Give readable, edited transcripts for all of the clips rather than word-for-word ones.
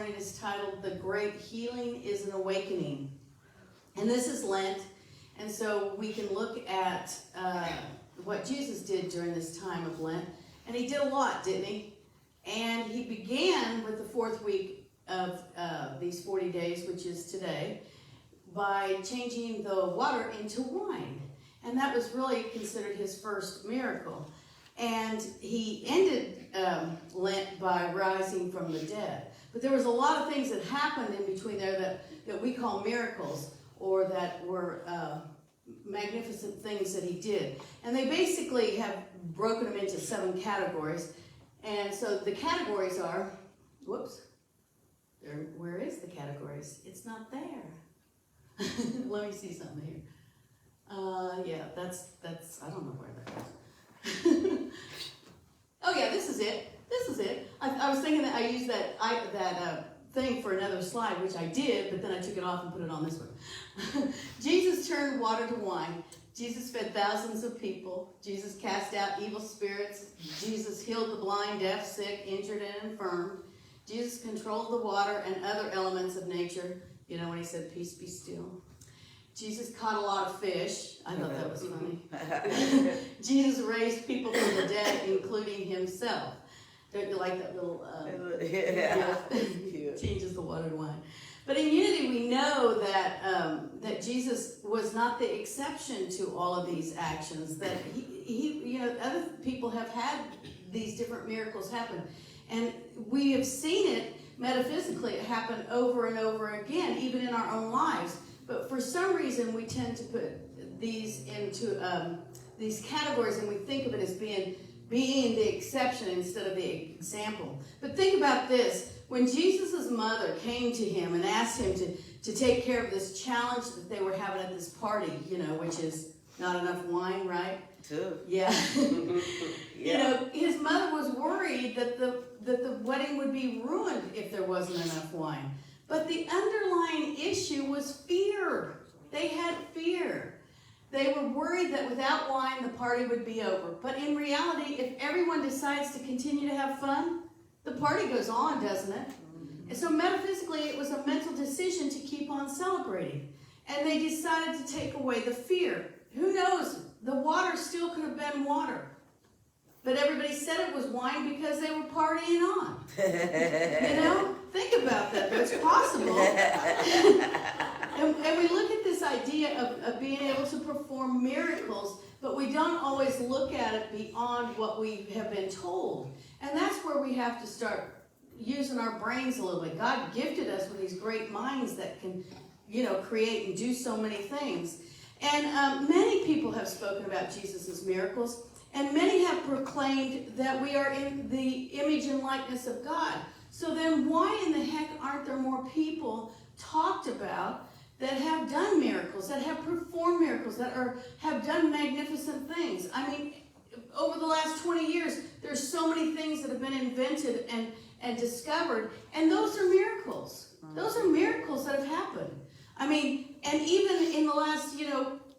morning is titled, The Great Healing is an Awakening. And this is Lent, and so we can look at what Jesus did during this time of Lent. And he did a lot, didn't he? And he began with the fourth week of these 40 days, which is today, by changing the water into wine. And that was really considered his first miracle. And he ended Lent by rising from the dead. But there was a lot of things that happened in between there that we call miracles, or that were magnificent things that he did. And they basically have broken them into 7 categories. And so the categories are, where is the categories? It's not there. Let me see something here. Yeah, that's, I don't know where that is. Oh yeah, this is it. This is it. I was thinking that I used that thing for another slide, which I did, but then I took it off and put it on this one. Jesus turned water to wine. Jesus fed thousands of people. Jesus cast out evil spirits. Jesus healed the blind, deaf, sick, injured, and infirm. Jesus controlled the water and other elements of nature. You know when he said, "Peace, be still." Jesus caught a lot of fish. I thought that was funny. Jesus raised people from the dead, including himself. Don't you like that little, changes the water to wine. But in Unity, we know that Jesus was not the exception to all of these actions, that he other people have had these different miracles happen. And we have seen it metaphysically happen over and over again, even in our own lives. But for some reason, we tend to put these into these categories, and we think of it as being the exception instead of the example. But think about this. When Jesus' mother came to him and asked him to take care of this challenge that they were having at this party, which is not enough wine, right? Too. Yeah. Yeah. His mother was worried that the wedding would be ruined if there wasn't enough wine. But the underlying issue was fear. They had fear. They were worried that without wine, the party would be over. But in reality, if everyone decides to continue to have fun, the party goes on, doesn't it? And so metaphysically, it was a mental decision to keep on celebrating. And they decided to take away the fear. Who knows? The water still could have been water. But everybody said it was wine because they were partying on. Think about that. It's possible. And we look at this idea of being able to perform miracles, but we don't always look at it beyond what we have been told. And that's where we have to start using our brains a little bit. God gifted us with these great minds that can, create and do so many things. And many people have spoken about Jesus' miracles. And many have proclaimed that we are in the image and likeness of God. So then why in the heck aren't there more people talked about that have done miracles, that have performed miracles, that have done magnificent things? I mean, over the last 20 years, there's so many things that have been invented and discovered, and those are miracles. Those are miracles that have happened. I mean, and even in the last,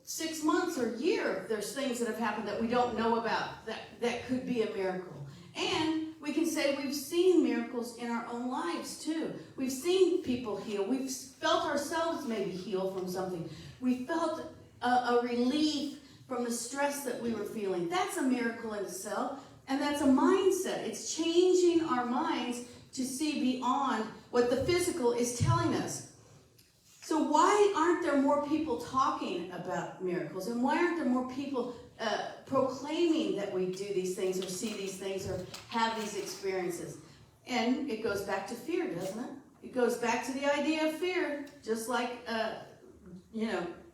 6 months or year, there's things that have happened that we don't know about that could be a miracle. And we can say we've seen miracles in our own lives too. We've seen people heal. We've felt ourselves maybe heal from something. We felt a relief from the stress that we were feeling. That's a miracle in itself, and that's a mindset. It's changing our minds to see beyond what the physical is telling us. So why aren't there more people talking about miracles? And why aren't there more people proclaiming that we do these things or see these things or have these experiences? And it goes back to fear, doesn't it? It goes back to the idea of fear. Just like,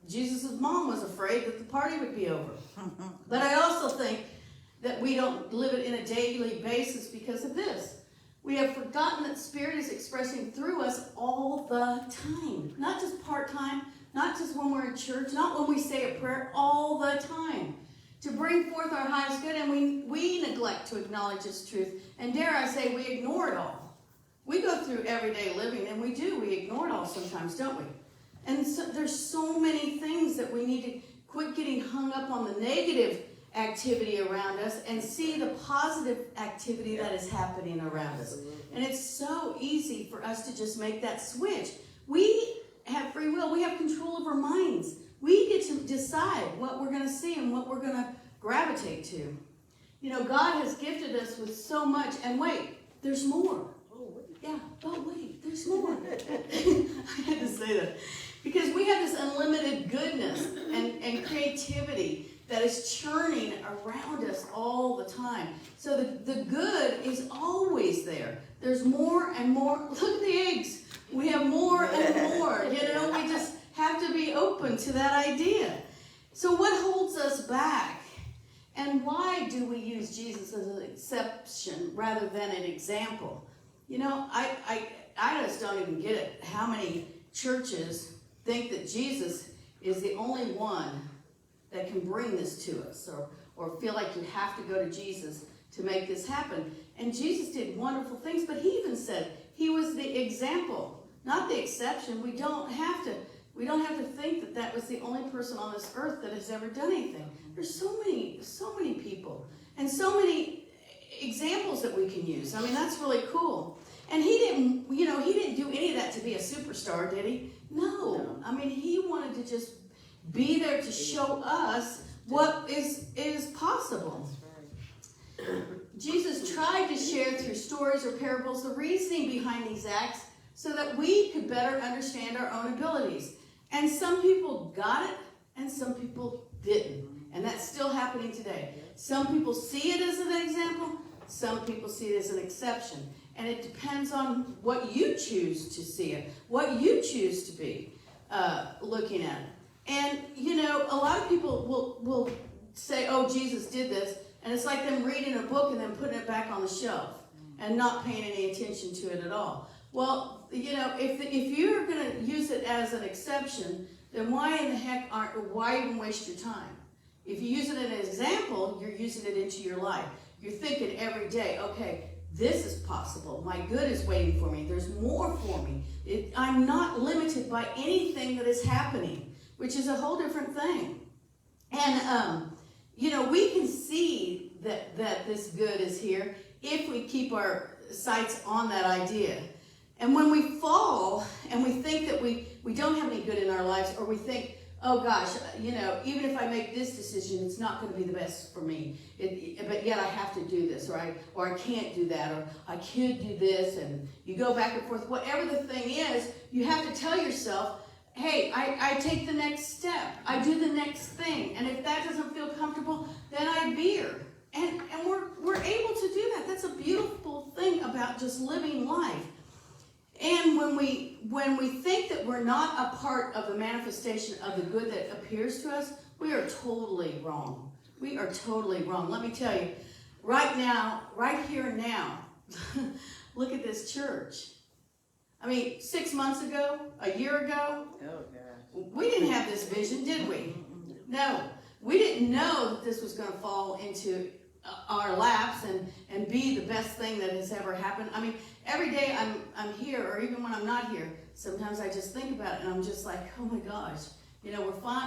Jesus' mom was afraid that the party would be over. But I also think that we don't live it in a daily basis because of this. We have forgotten that Spirit is expressing through us all the time. Not just part-time, not just when we're in church, not when we say a prayer, all the time. To bring forth our highest good, and we neglect to acknowledge its truth. And dare I say, we ignore it all. We go through everyday living, and we ignore it all sometimes, don't we? And so, there's so many things that we need to quit getting hung up on the negative activity around us and see the positive activity that is happening around us. And it's so easy for us to just make that switch. We have free will. We have control of our minds. We get to decide what we're going to see and what we're going to gravitate to. You know, God has gifted us with so much. And wait, there's more. Yeah, but wait, there's more. I had to say that. Because we have this unlimited goodness and creativity that is churning around us all the time. So the good is always there. There's more and more. Look at the eggs. We have more and more. You know, we just have to be open to that idea. So what holds us back? And why do we use Jesus as an exception rather than an example? You know, I just don't even get it. How many churches think that Jesus is the only one that can bring this to us, or feel like you have to go to Jesus to make this happen? And Jesus did wonderful things, but he even said he was the example, not the exception. We don't have to think that was the only person on this earth that has ever done anything. There's so many people and so many examples that we can use. I mean, that's really cool. And he didn't do any of that to be a superstar, did he? No. I mean, he wanted to just be there to show us what is possible. Jesus tried to share through stories or parables the reasoning behind these acts so that we could better understand our own abilities. And some people got it and some people didn't. And that's still happening today. Some people see it as an example, some people see it as an exception. And it depends on what you choose to see it, what you choose to be looking at it. And, you know, a lot of people will say, oh, Jesus did this. And it's like them reading a book and then putting it back on the shelf and not paying any attention to it at all. Well, you know, if you're going to use it as an exception, then why even waste your time? If you use it as an example, you're using it into your life. You're thinking every day, okay, this is possible. My good is waiting for me. There's more for me. I'm not limited by anything that is happening, which is a whole different thing. And, you know, we can see that this good is here if we keep our sights on that idea. And when we fall and we think that we don't have any good in our lives, or we think, oh gosh, you know, even if I make this decision, it's not going to be the best for me. But yet I have to do this, or I can't do that, or I could do this, and you go back and forth. Whatever the thing is, you have to tell yourself, hey, I take the next step. I do the next thing. And if that doesn't feel comfortable, then I veer. And we're able to do that. That's a beautiful thing about just living life. And when we think that we're not a part of the manifestation of the good that appears to us, we are totally wrong. We are totally wrong. Let me tell you, right now, right here and now, look at this church. I mean, 6 months ago, a year ago, we didn't have this vision, did we? No. We didn't know that this was going to fall into our laps and be the best thing that has ever happened. I mean, every day I'm here, or even when I'm not here, sometimes I just think about it and I'm just like, oh my gosh, you know,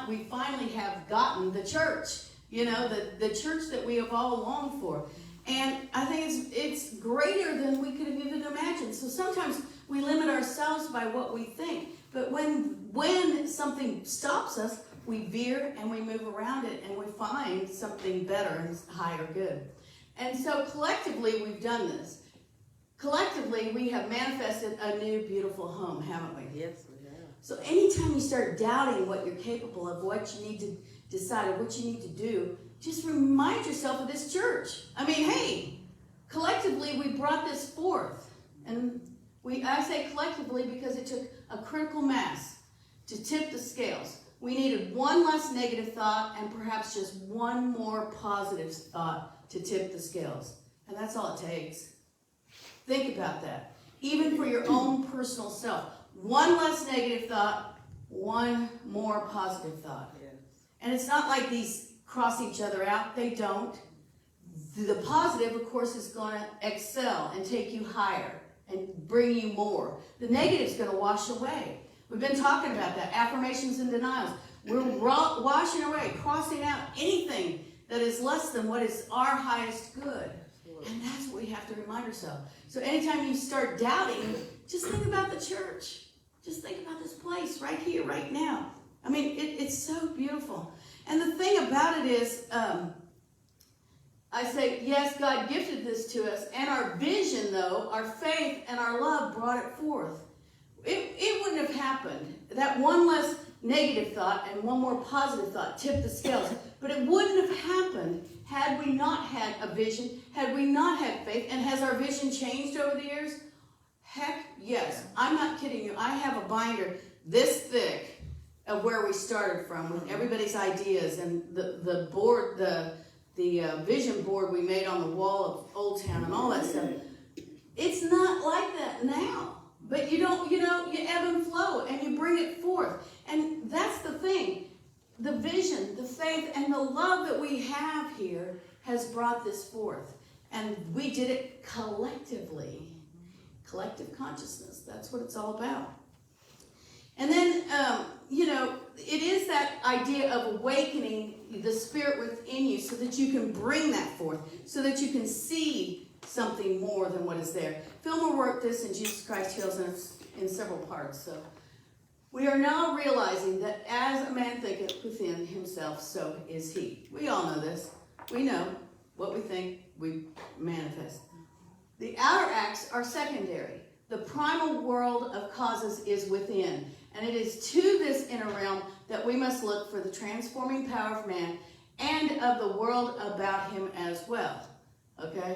we finally have gotten the church, you know, the church that we have all longed for. And I think it's greater than we could have even imagined. So sometimes we limit ourselves by what we think, but when something stops us, we veer and we move around it and we find something better and higher good. And so collectively, we've done this. Collectively, we have manifested a new, beautiful home, haven't we? Yes, we have. So anytime you start doubting what you're capable of, what you need to decide, or what you need to do, just remind yourself of this church. I mean, hey, collectively, we brought this forth. And I say collectively because it took a critical mass to tip the scales. We needed one less negative thought and perhaps just one more positive thought to tip the scales. And that's all it takes. Think about that. Even for your own personal self. One less negative thought, one more positive thought. Yes. And it's not like these cross each other out. They don't. The positive, of course, is going to excel and take you higher and bring you more. The negative is going to wash away. We've been talking about that. Affirmations and denials. We're washing away, crossing out anything that is less than what is our highest good. And that's what we have to remind ourselves. So anytime you start doubting, just think about the church. Just think about this place right here, right now. I mean, it's so beautiful. And the thing about it is, I say, yes, God gifted this to us. And our vision, though, our faith and our love brought it forth. It wouldn't have happened. That one less negative thought and one more positive thought tipped the scales. But it wouldn't have happened had we not had a vision, had we not had faith. And has our vision changed over the years? Heck, yes. I'm not kidding you. I have a binder this thick of where we started from with everybody's ideas and the board, the vision board we made on the wall of Old Town and all that stuff. It's not like that now. But you ebb and flow and you bring it forth. And that's the thing. The vision, the faith, and the love that we have here has brought this forth. And we did it collectively. Collective consciousness. That's what it's all about. And then, it is that idea of awakening the spirit within you so that you can bring that forth, so that you can see something more than what is there. Fillmore wrote this in Jesus Christ Heals in several parts. So we are now realizing that as a man thinketh within himself, so is he. We all know this. We know what we think, we manifest. The outer acts are secondary. The primal world of causes is within. And it is to this inner realm that we must look for the transforming power of man and of the world about him as well. Okay?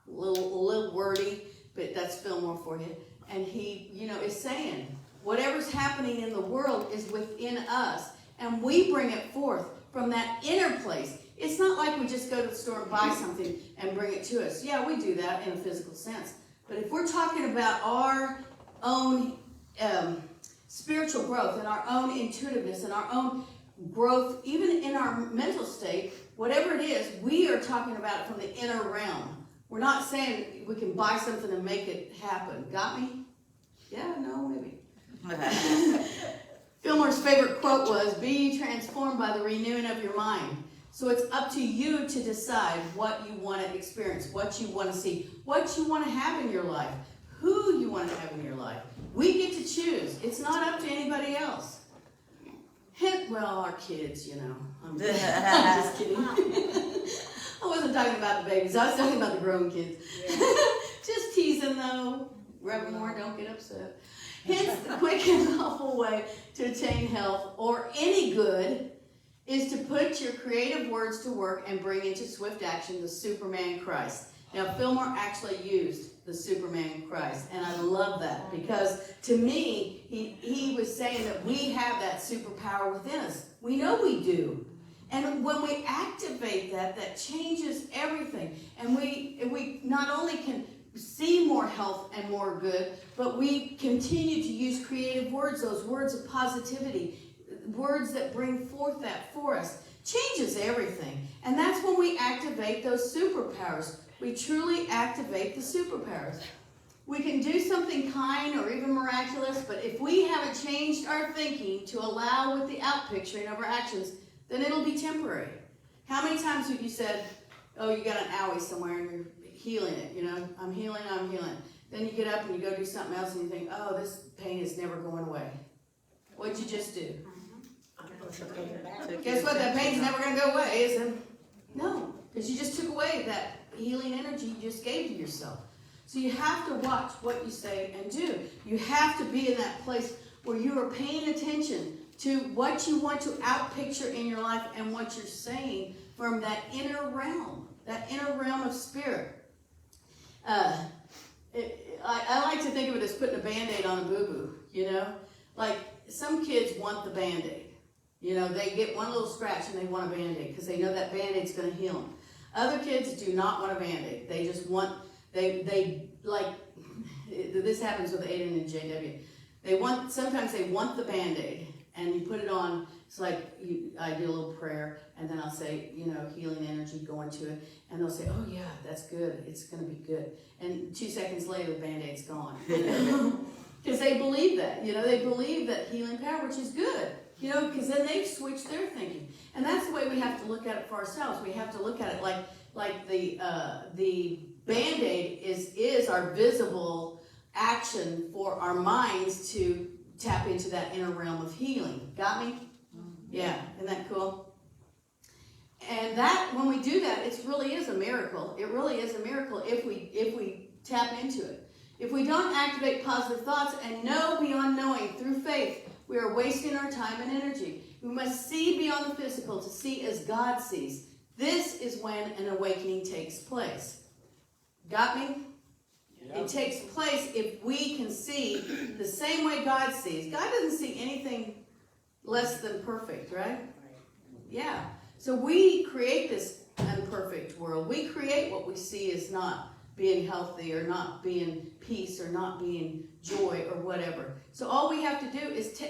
A little wordy, but that's Fillmore for you. And he, is saying, whatever's happening in the world is within us. And we bring it forth from that inner place. It's not like we just go to the store and buy something and bring it to us. Yeah, we do that in a physical sense. But if we're talking about our own spiritual growth and our own intuitiveness and our own growth, even in our mental state, whatever it is, we are talking about it from the inner realm. We're not saying we can buy something and make it happen. Got me? Yeah, no, maybe. Fillmore's favorite quote was, "Be ye transformed by the renewing of your mind." So it's up to you to decide what you want to experience, what you want to see, what you want to have in your life, who you want to have in your life. We get to choose. It's not up to anybody else. Our kids, I'm just kidding. I wasn't talking about the babies. I was talking about the grown kids. Yeah. Just teasing, though. Reverend Moore, don't get upset. Hence, the quick and lawful way to attain health or any good is to put your creative words to work and bring into swift action the Superman Christ. Now, Fillmore actually used the Superman Christ, and I love that because to me, he was saying that we have that superpower within us. We know we do. And when we activate that changes everything. And we not only can see more health and more good, but we continue to use creative words, those words of positivity, words that bring forth that for us. Changes everything. And that's when we activate those superpowers. We truly activate the superpowers. We can do something kind or even miraculous, but if we haven't changed our thinking to allow with the outpicturing of our actions, then it'll be temporary. How many times have you said, oh, you got an owie somewhere and you're healing it, I'm healing. Then you get up and you go do something else and you think, oh, this pain is never going away. What'd you just do? Guess what? That pain's never going to go away, is it? No, because you just took away that healing energy you just gave to yourself. So you have to watch what you say and do. You have to be in that place where you are paying attention to what you want to outpicture in your life and what you're saying from that inner realm of spirit. I like to think of it as putting a Band-Aid on a boo-boo, Like some kids want the Band-Aid. They get one little scratch and they want a Band-Aid because they know that Band-Aid's going to heal them. Other kids do not want a Band-Aid. They just want, this happens with Aiden and JW. Sometimes they want the Band-Aid and you put it on. It's like I do a little prayer and then I'll say, healing energy, go into it. And they'll say, oh yeah, that's good. It's going to be good. And 2 seconds later, the Band-Aid's gone. Because they believe that, they believe that healing power, which is good. because then they've switched their thinking. And that's the way we have to look at it for ourselves. We have to look at it like the Band-Aid is our visible action for our minds to tap into that inner realm of healing. Got me? Yeah, isn't that cool? And that, when we do that, it really is a miracle. It really is a miracle if we tap into it. If we don't activate positive thoughts and know beyond knowing through faith, we are wasting our time and energy. We must see beyond the physical to see as God sees. This is when an awakening takes place. Got me? Yep. It takes place if we can see the same way God sees. God doesn't see anything less than perfect, right? Yeah. So we create this imperfect world. We create what we see as not being healthy or not being peace or not being joy or whatever. So all we have to do is,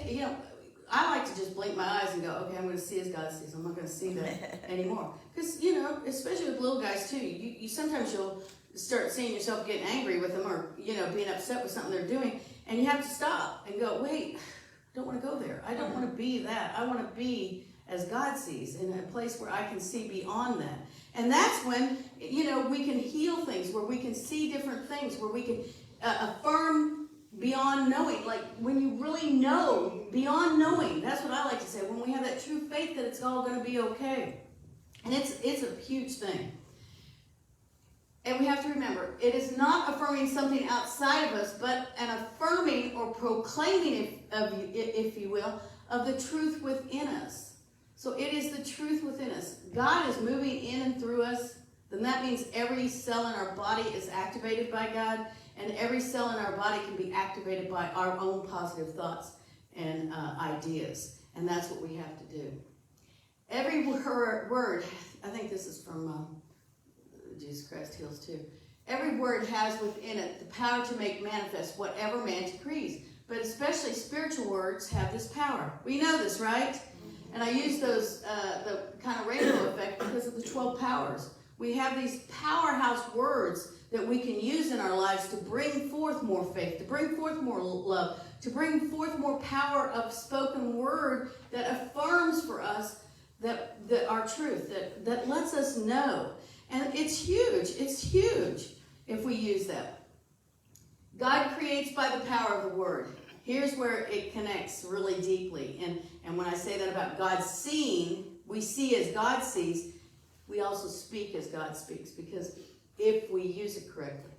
I like to just blink my eyes and go, okay, I'm going to see as God sees. I'm not going to see that anymore. Because, especially with little guys too, you sometimes you'll start seeing yourself getting angry with them or, being upset with something they're doing. And you have to stop and go, wait, I don't want to go there. I don't want to be that. I want to be as God sees, in a place where I can see beyond that. And that's when, we can heal things, where we can see different things, where we can affirm beyond knowing. Like when you really know beyond knowing, that's what I like to say, when we have that true faith that it's all going to be okay. And it's a huge thing. And we have to remember, it is not affirming something outside of us, but an affirming or proclaiming, if you will, of the truth within us. So it is the truth within us. God is moving in and through us. Then that means every cell in our body is activated by God, and every cell in our body can be activated by our own positive thoughts and ideas. And that's what we have to do. Every word, I think this is from Jesus Christ Heals too. Every word has within it the power to make manifest whatever man decrees. But especially spiritual words have this power. We know this, right? And I use those, the kind of rainbow effect because of the 12 powers. We have these powerhouse words that we can use in our lives to bring forth more faith, to bring forth more love, to bring forth more power of spoken word that affirms for us that our truth, that lets us know. And it's huge if we use that. God creates by the power of the word. Here's where it connects really deeply. And when I say that about God seeing, we see as God sees, we also speak as God speaks, because if we use it correctly.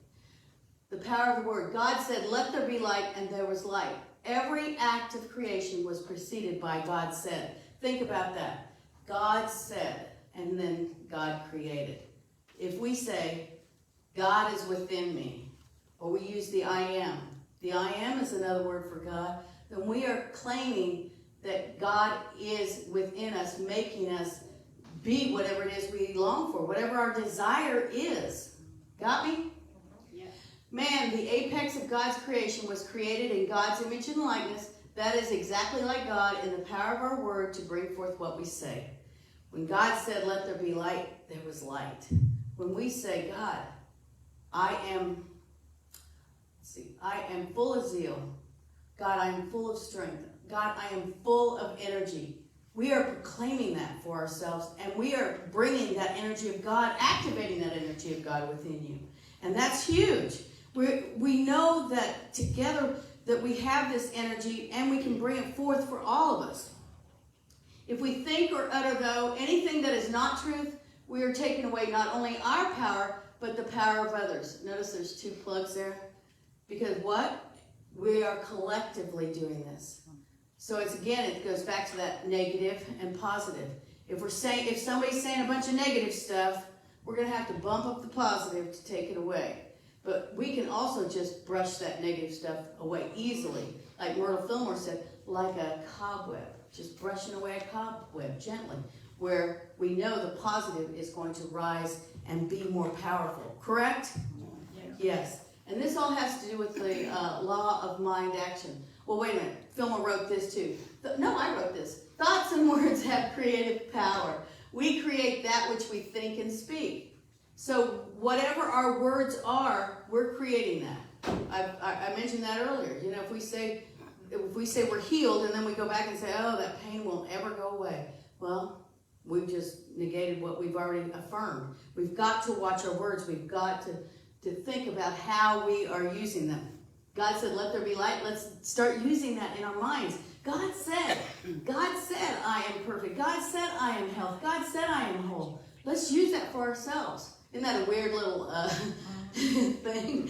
The power of the word. God said, let there be light, and there was light. Every act of creation was preceded by God said. Think about that. God said, and then God created. If we say, God is within me, or we use the I am is another word for God, then we are claiming that God is within us, making us be whatever it is we long for, whatever our desire is. Got me? Yeah. Man, the apex of God's creation was created in God's image and likeness. That is exactly like God in the power of our word to bring forth what we say. When God said, let there be light, there was light. When we say, God, I am full of zeal. God, I am full of strength. God, I am full of energy. We are proclaiming that for ourselves, and we are bringing that energy of God, activating that energy of God within you. And that's huge. We know that together that we have this energy, and we can bring it forth for all of us. If we think or utter, though, anything that is not truth, we are taking away not only our power, but the power of others. Notice there's 2 plugs there. Because what? We are collectively doing this. So it goes back to that negative and positive. If somebody's saying a bunch of negative stuff, we're going to have to bump up the positive to take it away. But we can also just brush that negative stuff away easily. Like Myrtle Fillmore said, like a cobweb. Just brushing away a cobweb gently. Where we know the positive is going to rise and be more powerful. Correct? Yes. And this all has to do with the law of mind action. Well, wait a minute. Fillmore wrote this too. No, I wrote this. Thoughts and words have creative power. We create that which we think and speak. So whatever our words are, we're creating that. I mentioned that earlier. If we say, if we say we're healed and then we go back and say, oh, that pain won't ever go away. Well, we've just negated what we've already affirmed. We've got to watch our words. We've got to think about how we are using them. God said, let there be light. Let's start using that in our minds. God said, I am perfect. God said, I am health. God said, I am whole. Let's use that for ourselves. Isn't that a weird little thing?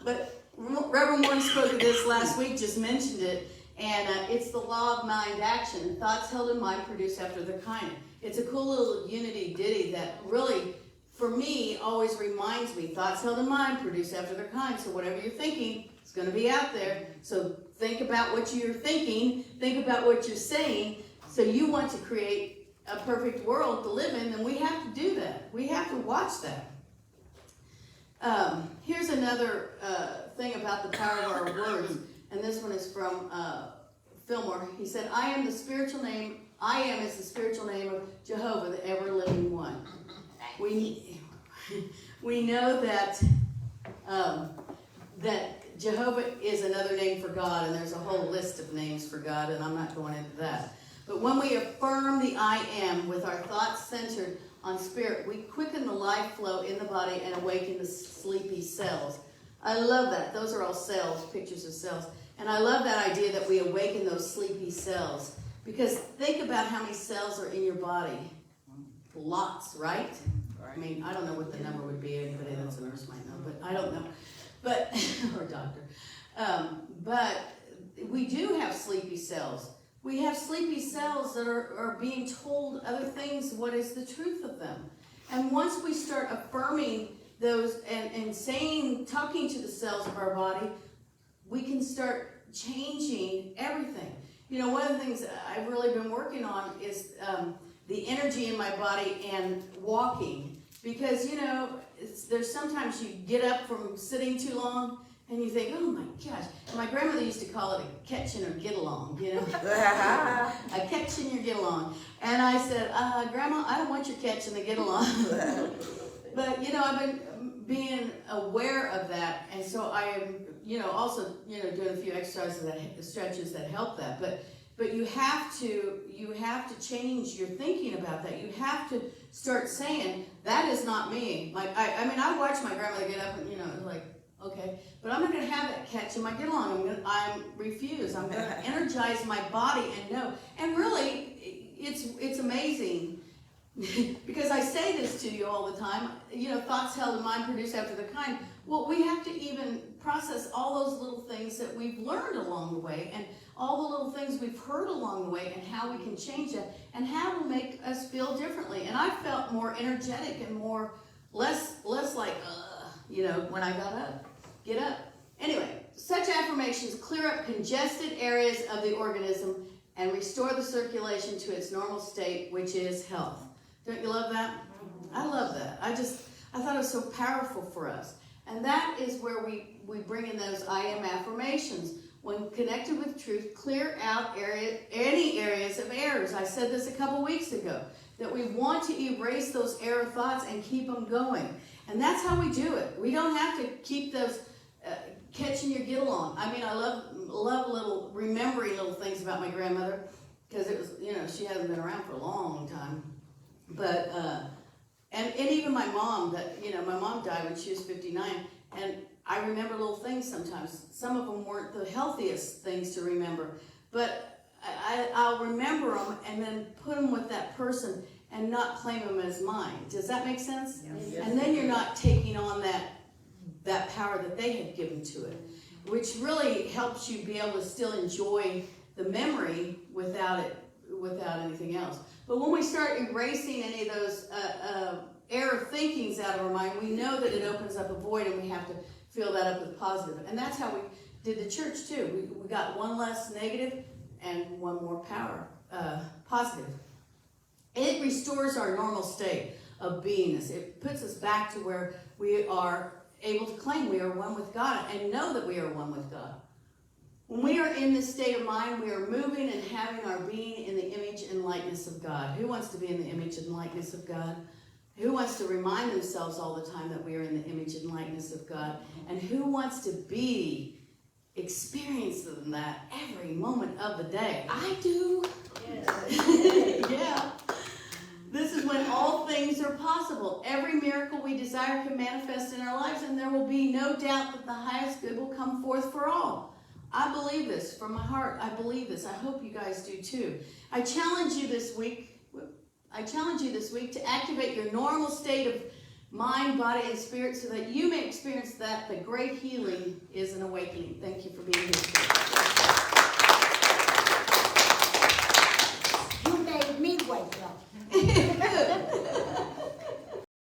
But Reverend Warren spoke of this last week, just mentioned it, and it's the law of mind action. Thoughts held in mind produce after their kind. It's a cool little unity ditty that really, for me, always reminds me, thoughts held in mind produce after their kind. So whatever you're thinking, it's going to be out there. So think about what you're thinking, think about what you're saying. So you want to create a perfect world to live in, then we have to do that. We have to watch that. Here's another thing about the power of our words, and this one is from Fillmore. He said, I am is the spiritual name of Jehovah, the ever-living one. We know that that Jehovah is another name for God, and there's a whole list of names for God, and I'm not going into that. But when we affirm the I am with our thoughts centered on spirit, we quicken the life flow in the body and awaken the sleepy cells. I love that. Those are all cells, pictures of cells. And I love that idea that we awaken those sleepy cells. Because think about how many cells are in your body. Lots, right? I mean, I don't know what the number would be. Anybody that's a nurse might know, but I don't know. But, or doctor. But we do have sleepy cells. We have sleepy cells that are being told other things, what is the truth of them. And once we start affirming those and saying, talking to the cells of our body, we can start changing everything. You know, one of the things I've really been working on is the energy in my body and walking. Because, you know, there's sometimes you get up from sitting too long and you think, oh my gosh. And my grandmother used to call it a catching or get along, you know. A catching or get along. And I said, Grandma, I don't want your catching or get along. But, you know, I've been being aware of that. And so I am, you know, also, you know, doing a few exercises, stretches that help that. But you have to change your thinking about that. You have to start saying, that is not me. Like, I mean, I watched my grandmother get up and, you know, like, okay, but I'm not going to have that catch in my get along. I'm refuse. I'm going to energize my body and know. And really, it's amazing because I say this to you all the time. You know, thoughts held in mind produce after the kind. Well, we have to even process all those little things that we've learned along the way and all the little things we've heard along the way and how we can change that and how to make us feel differently. And I felt more energetic and less like, you know, when I got up. Get up. Anyway, such affirmations clear up congested areas of the organism and restore the circulation to its normal state, which is health. Don't you love that? I love that. I thought it was so powerful for us. And that is where we bring in those I am affirmations. When connected with truth, clear out any areas of errors. I said this a couple weeks ago, that we want to erase those error thoughts and keep them going. And that's how we do it. We don't have to keep those catching your get along. I mean, I love remembering little things about my grandmother, because it was, you know, she hasn't been around for a long time. But, and even my mom, my mom died when she was 59, and I remember little things sometimes. Some of them weren't the healthiest things to remember, but I'll remember them and then put them with that person and not claim them as mine. Does that make sense? Yes. And then you're not taking on that power that they had given to it, which really helps you be able to still enjoy the memory without anything else. But when we start erasing any of those error thinkings out of our mind, we know that it opens up a void and we have to fill that up with positive. And that's how we did the church too. We got one less negative and one more positive. It restores our normal state of beingness. It puts us back to where we are able to claim we are one with God and know that we are one with God. When we are in this state of mind, we are moving and having our being in the image and likeness of God. Who wants to be in the image and likeness of God? Who wants to remind themselves all the time that we are in the image and likeness of God? And who wants to be experiencing that every moment of the day. I do. Yes. Yeah. This is when all things are possible. Every miracle we desire can manifest in our lives, and there will be no doubt that the highest good will come forth for all. I believe this from my heart. I believe this. I hope you guys do too. I challenge you this week to activate your normal state of mind, body, and spirit so that you may experience that the great healing is an awakening. Thank you for being here today.